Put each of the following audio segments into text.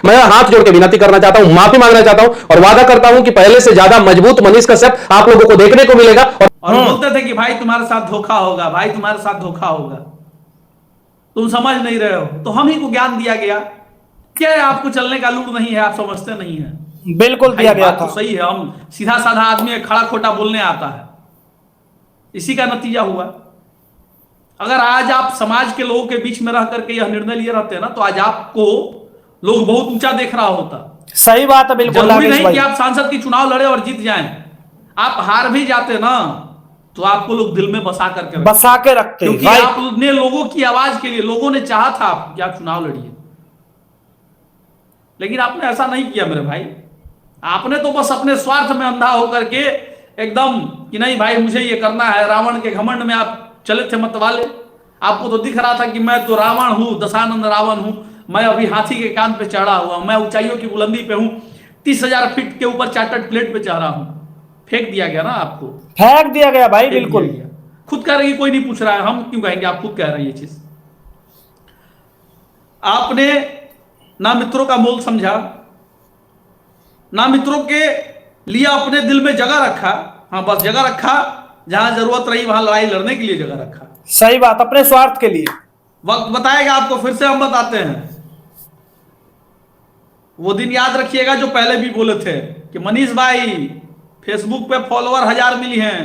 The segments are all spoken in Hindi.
मैं हाथ जोड़ के विनती करना चाहता हूं, माफी मांगना चाहता हूं और वादा करता हूं कि पहले से ज्यादा मजबूत मनीष कश्यप आप लोगों को देखने को मिलेगा। और बोलते थे कि भाई तुम्हारे साथ धोखा होगा, भाई तुम्हारे साथ धोखा होगा, तुम समझ नहीं रहे हो। तो हम ही को ज्ञान दिया गया, क्या आपको चलने का लूर नहीं है, आप समझते नहीं है। बिल्कुल दिया गया था। तो सही है, हम सीधा साधा आदमी खड़ा खोटा बोलने आता है, इसी का नतीजा हुआ। अगर आज आप समाज के लोगों के बीच में रह करके यह निर्णय लिए रहते हैं ना, तो आज आपको लोग बहुत ऊंचा देख रहा होता। सही बात है, बिल्कुल। जरूरी नहीं कि आप सांसद की चुनाव लड़े और जीत जाएं, आप हार भी जाते ना तो आपको लोग दिल में बसा के रखते, क्योंकि आपने लोगों की आवाज के लिए, लोगों ने चाहा था कि आप चुनाव लड़िए, लेकिन आपने ऐसा नहीं किया मेरे भाई। आपने तो बस अपने स्वार्थ में अंधा होकर के एकदम कि नहीं भाई मुझे ये करना है, रावण के घमंड में आप चले थे मतवाले। आपको तो दिख रहा था कि मैं तो रावण हूं, दशानंद रावण हूं, मैं अभी हाथी के कान पे चढ़ा हुआ, मैं ऊंचाइयों की बुलंदी पे हूं, 30,000 फीट के ऊपर चार्टर्ड प्लेट पे चढ़ रहा हूं। फेंक दिया गया ना आपको, फेंक दिया गया भाई, बिल्कुल। खुद कह रही, कोई नहीं पूछ रहा है, हम क्यों कहेंगे, आप खुद कह रहे हैं ये चीज। आपने ना मित्रों का मोल समझा, ना मित्रों के लिए अपने दिल में जगह रखा। हाँ बस जगह रखा, जहां जरूरत रही वहां लड़ाई लड़ने के लिए जगह रखा। सही बात, अपने स्वार्थ के लिए। वक्त बताएगा आपको, फिर से हम बताते हैं। वो दिन याद रखिएगा जो पहले भी बोले थे कि मनीष भाई फेसबुक पे फॉलोअर 1000 मिली हैं,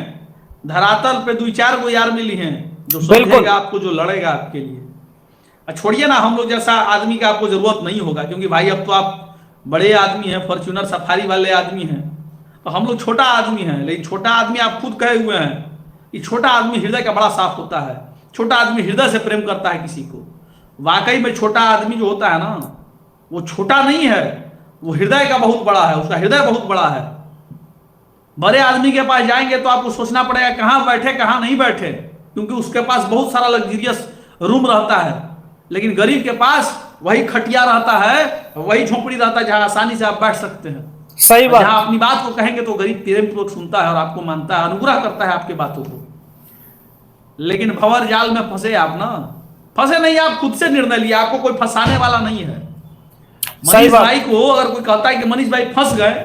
धरातल पे 2-4 गो यार मिली हैं, जो समझेगा आपको, जो लड़ेगा आपके लिए। छोड़िए ना, हम लोग जैसा आदमी का आपको जरूरत नहीं होगा, क्योंकि भाई अब तो आप बड़े आदमी हैं, फॉर्च्यूनर सफारी वाले आदमी हैं, तो हम लोग छोटा आदमी हैं। लेकिन छोटा आदमी आप खुद कहे हुए हैं कि छोटा आदमी हृदय का बड़ा साफ होता है, छोटा आदमी हृदय से प्रेम करता है किसी को। वाकई में छोटा आदमी जो होता है ना, वो छोटा नहीं है, वो हृदय का बहुत बड़ा है, उसका हृदय बहुत बड़ा है। बड़े आदमी के पास जाएंगे तो आपको सोचना पड़ेगा कहां बैठे कहां नहीं बैठे, क्योंकि उसके पास बहुत सारा लग्जरियस रूम रहता है। लेकिन गरीब के पास वही खटिया रहता है, वही झोपड़ी रहता है, जहां आसानी से आप बैठ सकते हैं। सही बात। जहां अपनी बात को कहेंगे तो गरीब प्रेम पूर्वक सुनता है और आपको मानता है, अनुग्रह करता है आपके बातों को। लेकिन भंवर जाल में फंसे आप ना, फंसे नहीं, आप खुद से निर्णय लिया, आपको कोई फंसाने वाला नहीं है। मनीष भाई को अगर कोई कहता है कि मनीष भाई फंस गए,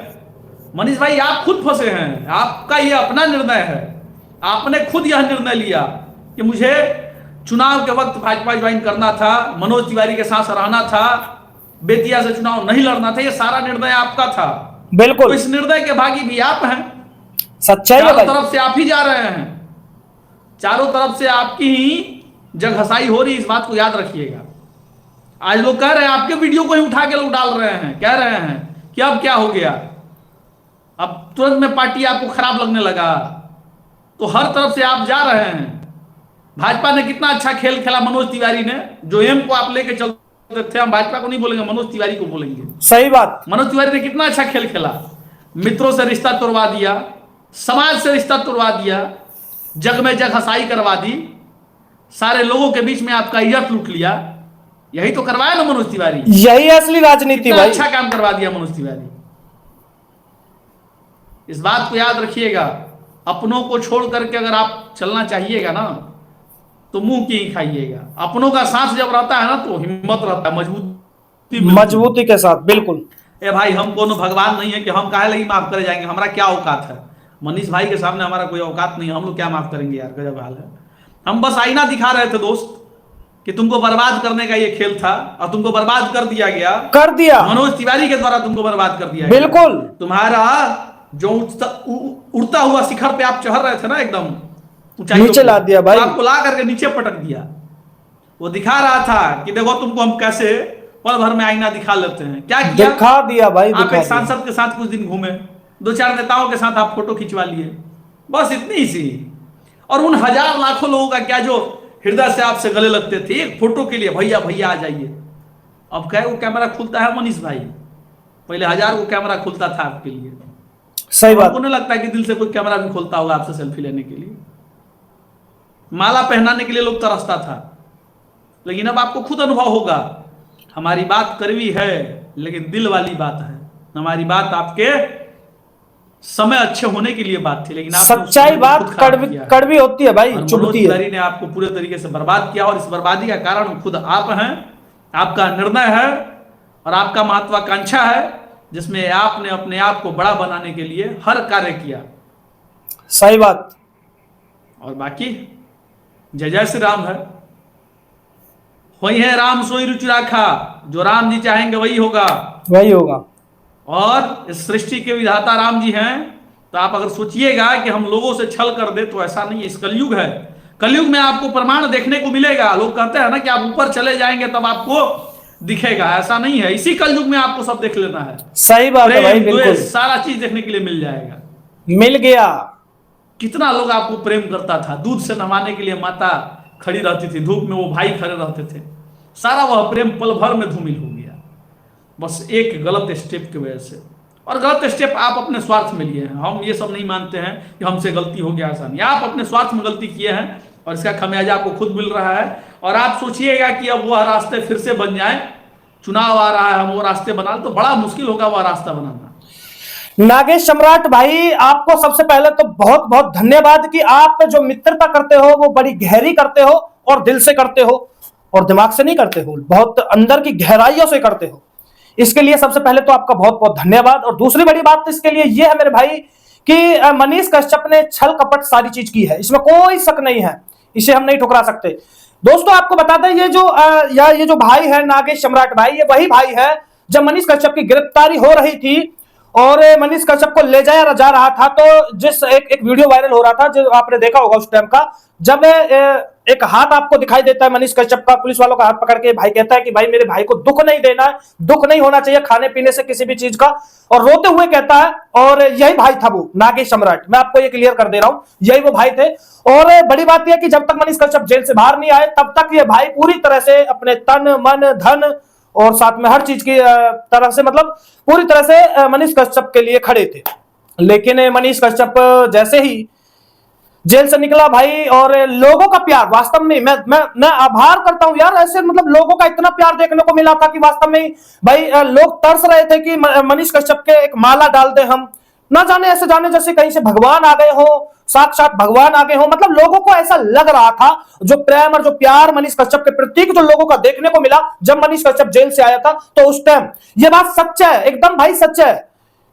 मनीष भाई आप खुद फंसे हैं, आपका यह अपना निर्णय है। आपने खुद यह निर्णय लिया कि मुझे चुनाव के वक्त भाजपा ज्वाइन करना था, मनोज तिवारी के साथ रहना था, बेतिया से चुनाव नहीं लड़ना था, यह सारा निर्णय आपका था। बिल्कुल। तो इस निर्णय के भागी भी आप हैं। सच्चाई है, चारों तरफ से आप ही जा रहे हैं, चारों तरफ से आपकी ही जगहसाई हो रही, इस बात को याद रखिएगा। आज लोग कह रहे हैं, आपके वीडियो को ही उठा के लोग डाल रहे हैं, कह रहे हैं कि अब क्या हो गया, अब तुरंत में पार्टी आपको खराब लगने लगा। तो हर तरफ से आप जा रहे हैं। भाजपा ने कितना अच्छा खेल खेला मनोज तिवारी ने, जो एम को आप लेके चलते थे, हम भाजपा को नहीं बोलेंगे, मनोज तिवारी को बोलेंगे। सही बात। मनोज तिवारी ने कितना अच्छा खेल खेला, मित्रों से रिश्ता तोड़वा दिया, समाज से रिश्ता तोड़वा दिया, जग में जग हसाई करवा दी, सारे लोगों के बीच में आपका इज्जत लूट लिया। यही तो करवाया ना मनोज तिवारी, यही असली राजनीति भाई। अच्छा काम करवा दिया मनोज तिवारी। इस बात को याद रखिएगा। अपनों को छोड़ करके अगर आप चलना चाहिएगा ना, तो मुंह की ही खाइएगा। अपनों का साथ जब रहता है ना, तो हिम्मत रहता है, मजबूती के साथ। बिल्कुल। ए भाई, हम कोनो भगवान नहीं है कि हम काहे लगी माफ करे जाएंगे, हमारा क्या औकात है। मनीष भाई के सामने हमारा कोई औकात नहीं है, हम लोग क्या माफ करेंगे यार, गजब हाल है। हम बस आईना दिखा रहे थे दोस्त कि तुमको बर्बाद करने का ये खेल था, और तुमको बर्बाद कर दिया गया, कर दिया मनोज तिवारी के द्वारा तुमको बर्बाद कर दिया। बिल्कुल। तुम्हारा जो उड़ता हुआ शिखर पे आप चढ़ रहे थे ना, एकदम नीचे ला दिया भाई, आपको ला करके नीचे पटक दिया। वो दिखा रहा था कि देखो तुमको हम कैसे पल भर में आईना दिखा लेते हैं। क्या किया? दिखा दिया भाई। आप एक सांसद के साथ कुछ दिन घूमे, 2-4 नेताओं के साथ आप फोटो खिंचवा लिए, बस इतनी सी। और उन हजार लाखों लोगों का क्या, जो हृदय से आपसे गले लगते थे एक फोटो के लिए, भैया भैया आ जाइए। अब क्या वो कैमरा खुलता है मनीष भाई, पहले 1000 को कैमरा खुलता था आपके लिए। सही बात। आपको नहीं लगता कि दिल से कोई कैमरा भी खोलता होगा आपसे सेल्फी लेने के लिए, माला पहनाने के लिए लोग तरसता था। लेकिन अब आपको खुद अनुभव होगा, हमारी बात कड़वी है लेकिन दिल वाली बात है। हमारी बात आपके समय अच्छे होने के लिए बात थी, लेकिन सच्चाई बात कड़वी होती है भाई, चुभती है। ने आपको पूरे तरीके से बर्बाद किया, और इस बर्बादी का कारण खुद आप हैं, आपका निर्णय है। और आपका महत्वाकांक्षा है जिसमें आपने अपने आप को बड़ा बनाने के लिए हर कार्य किया। सही बात। और बाकी जय जय श्री राम है। वही है राम सोई रुचि राखा, जो राम जी चाहेंगे वही होगा, वही होगा। और इस सृष्टि के विधाता राम जी हैं। तो आप अगर सोचिएगा कि हम लोगों से छल कर दे, तो ऐसा नहीं है। इस कलयुग है, कलयुग में आपको प्रमाण देखने को मिलेगा। लोग कहते हैं ना कि आप ऊपर चले जाएंगे तब आपको दिखेगा, ऐसा नहीं है। इसी कलयुग में आपको सब देख लेना है। सही बात है भाई, बिल्कुल सारा चीज देखने के लिए मिल जाएगा। मिल गया। कितना लोग आपको प्रेम करता था, दूध से नहवाने के लिए माता खड़ी रहती थी, धूप में वो भाई खड़े रहते थे। सारा वह प्रेम पल भर में धूमिल हो गया, बस एक गलत स्टेप की वजह से। और गलत स्टेप आप अपने स्वार्थ में लिए हैं। हम ये सब नहीं मानते हैं कि हमसे गलती हो गया, ऐसा नहीं। आप अपने स्वार्थ में गलती किए हैं और इसका खमियाजा आपको खुद मिल रहा है। और आप सोचिएगा कि अब वह रास्ते फिर से बन जाए, चुनाव आ रहा है, हम वो रास्ते बना तो बड़ा मुश्किल होगा वह रास्ता बनाना। नागेश सम्राट भाई, आपको सबसे पहले तो बहुत बहुत धन्यवाद कि आप जो मित्रता करते हो वो बड़ी गहरी करते हो और दिल से करते हो और दिमाग से नहीं करते हो, बहुत अंदर की गहराइयों से करते हो। इसके लिए सबसे पहले तो आपका बहुत बहुत धन्यवाद। और दूसरी बड़ी बात इसके लिए यह है मेरे भाई कि मनीष कश्यप ने छल कपट सारी चीज की है, इसमें कोई शक नहीं है, इसे हम नहीं ठुकरा सकते। दोस्तों आपको बता दें, ये जो भाई है नागेश सम्राट भाई, ये वही भाई है जब मनीष कश्यप की गिरफ्तारी हो रही थी और मनीष कश्यप को ले जाया जा रहा था, तो जिस एक वीडियो वायरल हो रहा था जो आपने देखा होगा उस टाइम का, जब एक हाथ आपको दिखाई देता है मनीष कश्यप का, पुलिस वालों का हाथ पकड़ के भाई कहता है कि भाई मेरे भाई को दुख नहीं देना है, दुख नहीं होना चाहिए खाने पीने से किसी भी चीज का, और रोते हुए कहता है। और यही भाई था वो नागेश सम्राट, मैं आपको ये क्लियर कर दे रहा हूं, यही वो भाई थे। और बड़ी बात यह कि जब तक मनीष कश्यप जेल से बाहर नहीं आए तब तक ये भाई पूरी तरह से अपने तन मन धन और साथ में हर चीज की तरह से, मतलब पूरी तरह से मनीष कश्यप के लिए खड़े थे। लेकिन मनीष कश्यप जैसे ही जेल से निकला भाई, और लोगों का प्यार वास्तव में मैं आभार करता हूं यार, ऐसे मतलब लोगों का इतना प्यार देखने को मिला था कि वास्तव में भाई लोग तरस रहे थे कि मनीष कश्यप के एक माला डाल दे हम, ना जाने ऐसे जाने जैसे कहीं से भगवान आ गए हो, साक्षात भगवान आ गए हो। मतलब लोगों को ऐसा लग रहा था, जो प्रेम और जो प्यार मनीष कश्यप के प्रति जो लोगों का देखने को मिला जब मनीष कश्यप जेल से आया था, तो उस टाइम ये बात सच है, एकदम भाई सच है।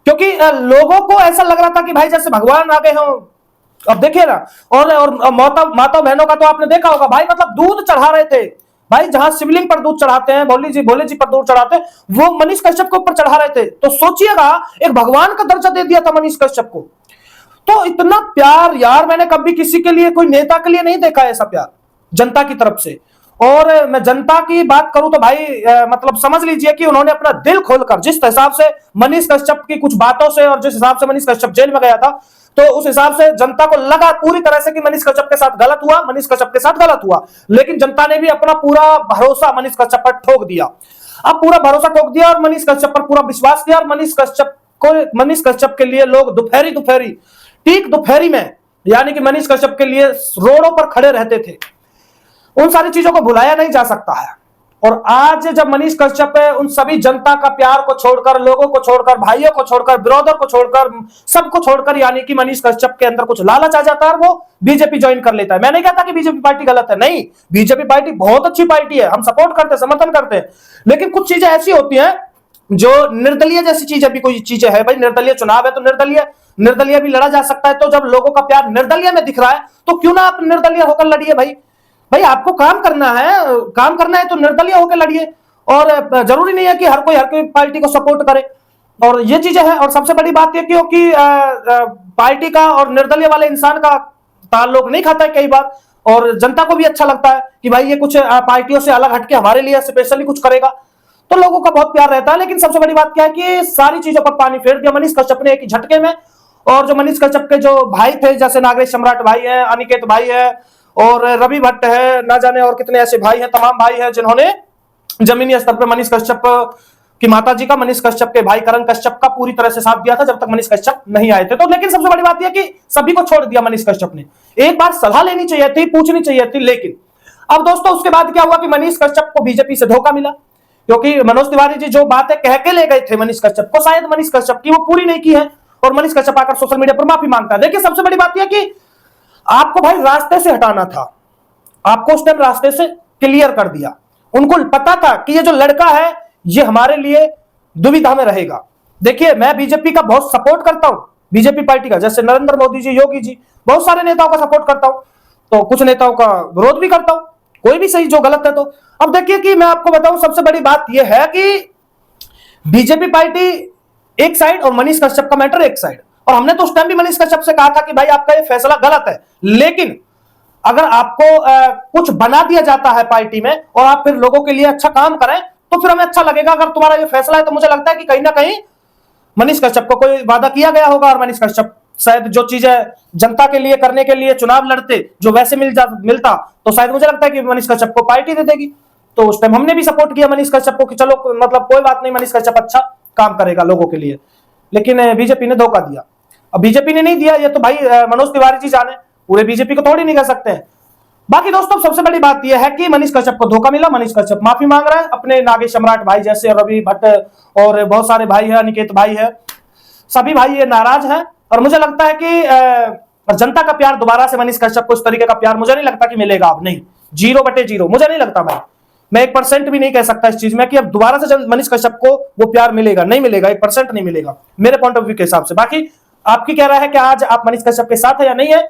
क्योंकि लोगों को ऐसा लग रहा था कि भाई जैसे भगवान आ गए हो। अब देखिए ना, और माता बहनों का तो आपने देखा होगा भाई, मतलब दूध चढ़ा रहे थे भाई, जहां शिवलिंग पर दूध चढ़ाते हैं, भोले जी पर दूध चढ़ाते हैं, वो मनीष कश्यप के ऊपर चढ़ा रहे थे। तो सोचिएगा, एक भगवान का दर्जा दे दिया था मनीष कश्यप को। तो इतना प्यार यार मैंने कभी किसी के लिए, कोई नेता के लिए नहीं देखा ऐसा प्यार जनता की तरफ से। और मैं जनता की बात करूं तो भाई मतलब समझ लीजिए कि उन्होंने अपना दिल खोलकर, जिस हिसाब से मनीष कश्यप की कुछ बातों से और जिस हिसाब से मनीष कश्यप जेल में गया था, तो उस हिसाब से जनता को लगा पूरी तरह से कि मनीष कश्यप के साथ गलत हुआ, मनीष कश्यप के साथ गलत हुआ। लेकिन जनता ने भी अपना पूरा भरोसा मनीष कश्यप पर ठोक दिया। अब पूरा भरोसा ठोक दिया और मनीष कश्यप पर पूरा विश्वास किया, और मनीष कश्यप के लिए लोग दोपहरी ठीक दोपहरी में, यानी कि मनीष कश्यप के लिए रोडों पर खड़े रहते थे। उन सारी चीजों को भुलाया नहीं जा सकता है। और आज जब मनीष कश्यप उन सभी जनता का प्यार को छोड़कर, लोगों को छोड़कर, भाइयों को छोड़कर, ब्रदर को छोड़कर, सबको छोड़कर, यानी कि मनीष कश्यप के अंदर कुछ लालच आ जाता है, वो बीजेपी ज्वाइन कर लेता है। मैं नहीं कहता कि बीजेपी पार्टी गलत है, नहीं, बीजेपी पार्टी बहुत अच्छी पार्टी है, हम सपोर्ट करते हैं, समर्थन करते हैं। लेकिन कुछ चीजें ऐसी होती हैं जो निर्दलीय जैसी चीजें भी कोई चीजें है भाई, निर्दलीय चुनाव है तो निर्दलीय भी लड़ा जा सकता है। तो जब लोगों का प्यार निर्दलीय में दिख रहा है तो क्यों ना आप निर्दलीय होकर लड़िए भाई आपको काम करना है तो निर्दलीय होकर लड़िए। और जरूरी नहीं है कि हर कोई पार्टी को सपोर्ट करे, और ये चीजें हैं। और सबसे बड़ी बात यह क्योंकि पार्टी का और निर्दलीय वाले इंसान का ताल्लुक नहीं खाता है कई बार, और जनता को भी अच्छा लगता है कि भाई ये कुछ पार्टियों से अलग हटके हमारे लिए स्पेशली कुछ करेगा, तो लोगों का बहुत प्यार रहता है। लेकिन सबसे बड़ी बात क्या है कि सारी चीजों पर पानी फेर दिया मनीष कश्यप ने एक ही झटके में। और जो मनीष कश्यप के जो भाई थे, जैसे नागेश सम्राट भाई है, अनिकेत भाई है, और रवि भट्ट है, ना जाने और कितने ऐसे भाई हैं, तमाम भाई हैं जिन्होंने जमीनी स्तर पर मनीष कश्यप की माता जी का, मनीष कश्यप के भाई करण कश्यप का पूरी तरह से साथ दिया था जब तक मनीष कश्यप नहीं आए थे। तो लेकिन सबसे बड़ी बात यह कि सभी को छोड़ दिया मनीष कश्यप ने। एक बार सलाह लेनी चाहिए थी, पूछनी चाहिए थी। लेकिन अब दोस्तों उसके बाद क्या हुआ कि मनीष कश्यप को बीजेपी से धोखा मिला, क्योंकि मनोज तिवारी जी जो बातें कह के ले गए थे मनीष कश्यप को, शायद मनीष कश्यप की वो पूरी नहीं की है, और मनीष कश्यप आकर सोशल मीडिया पर माफी मांगता है। देखिए सबसे बड़ी बात यह कि आपको भाई रास्ते से हटाना था, आपको उस टाइम रास्ते से क्लियर कर दिया। उनको पता था कि ये जो लड़का है ये हमारे लिए दुविधा में रहेगा। देखिए, मैं बीजेपी का बहुत सपोर्ट करता हूं, बीजेपी पार्टी का, जैसे नरेंद्र मोदी जी, योगी जी, बहुत सारे नेताओं का सपोर्ट करता हूं, तो कुछ नेताओं का विरोध भी करता हूं, कोई भी सही जो गलत है। तो अब देखिए कि मैं आपको बताऊं, सबसे बड़ी बात यह है कि बीजेपी पार्टी एक साइड और मनीष कश्यप का मैटर एक साइड। और हमने तो उस टाइम भी मनीष कश्यप से कहा था कि भाई आपका ये फैसला गलत है, लेकिन अगर आपको कुछ बना दिया जाता है पार्टी में और आप फिर लोगों के लिए अच्छा काम करें तो फिर हमें अच्छा लगेगा। अगर तुम्हारा ये फैसला है तो मुझे लगता है कि कहीं ना कहीं मनीष कश्यप को कोई वादा किया गया होगा और मनीष कश्यप शायद जो चीजें जनता के लिए करने के लिए चुनाव लड़ते जो वैसे मिलता तो शायद मुझे लगता है कि मनीष कश्यप को पार्टी दे देगी। तो उस टाइम हमने भी सपोर्ट किया मनीष कश्यप को कि चलो मतलब कोई बात नहीं, मनीष कश्यप अच्छा काम करेगा लोगों के लिए। लेकिन बीजेपी ने धोखा दिया। अब बीजेपी ने नहीं दिया, ये तो भाई मनोज तिवारी जी जाने, पूरे बीजेपी को थोड़ी नहीं कर सकते हैं। बाकी दोस्तों सबसे बड़ी बात यह है कि मनीष कश्यप को धोखा मिला, मनीष कश्यप माफी मांग रहा है। अपने नागेश सम्राट भाई जैसे रवि भट्ट और बहुत सारे भाई है, अनिकेत भाई है, सभी भाई ये नाराज हैं। और मुझे लगता है कि जनता का प्यार दोबारा से मनीष कश्यप को इस तरीके का प्यार मुझे नहीं लगता कि मिलेगा। अब नहीं, 0/0 मुझे नहीं लगता। मैं 1% भी नहीं कह सकता इस चीज में कि अब दोबारा से मनीष कश्यप को वो प्यार मिलेगा, नहीं मिलेगा, 1% नहीं मिलेगा मेरे पॉइंट ऑफ व्यू के हिसाब से। बाकी आपकी क्या राय है कि आज आप मनीष कश्यप के साथ है या नहीं है?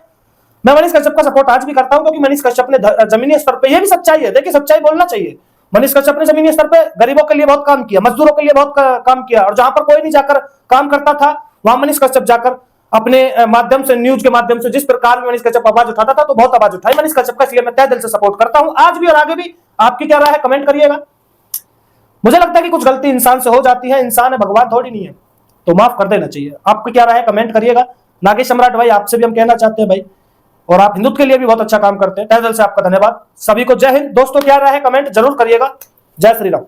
मैं मनीष कश्यप का सपोर्ट आज भी करता हूं क्योंकि मनीष कश्यप ने जमीनी स्तर पे, ये भी सच्चाई है, देखिए सच्चाई बोलना चाहिए, मनीष कश्यप ने जमीनी स्तर पे गरीबों के लिए बहुत काम किया, मजदूरों के लिए बहुत काम किया। और जहां पर कोई नहीं जाकर काम करता था वहां मनीष कश्यप जाकर अपने माध्यम से, न्यूज के माध्यम से जिस प्रकार मनीष कश्यप आवाज उठाता था तो बहुत आवाज उठाई मनीष कश्यप का, इसलिए मैं तहे दिल से सपोर्ट करता हूं आज भी और आगे भी। आपकी क्या राय है कमेंट करिएगा। मुझे लगता है कि कुछ गलती इंसान से हो जाती है, इंसान है, भगवान थोड़ी नहीं है, तो माफ कर देना चाहिए। आपकी क्या राय है कमेंट करिएगा। नागेश सम्राट भाई आपसे भी हम कहना चाहते हैं भाई, और आप हिंदुत्व के लिए भी बहुत अच्छा काम करते हैं, तहे दिल से आपका धन्यवाद। सभी को जय हिंद। दोस्तों क्या राय है कमेंट जरूर करिएगा। जय श्री राम।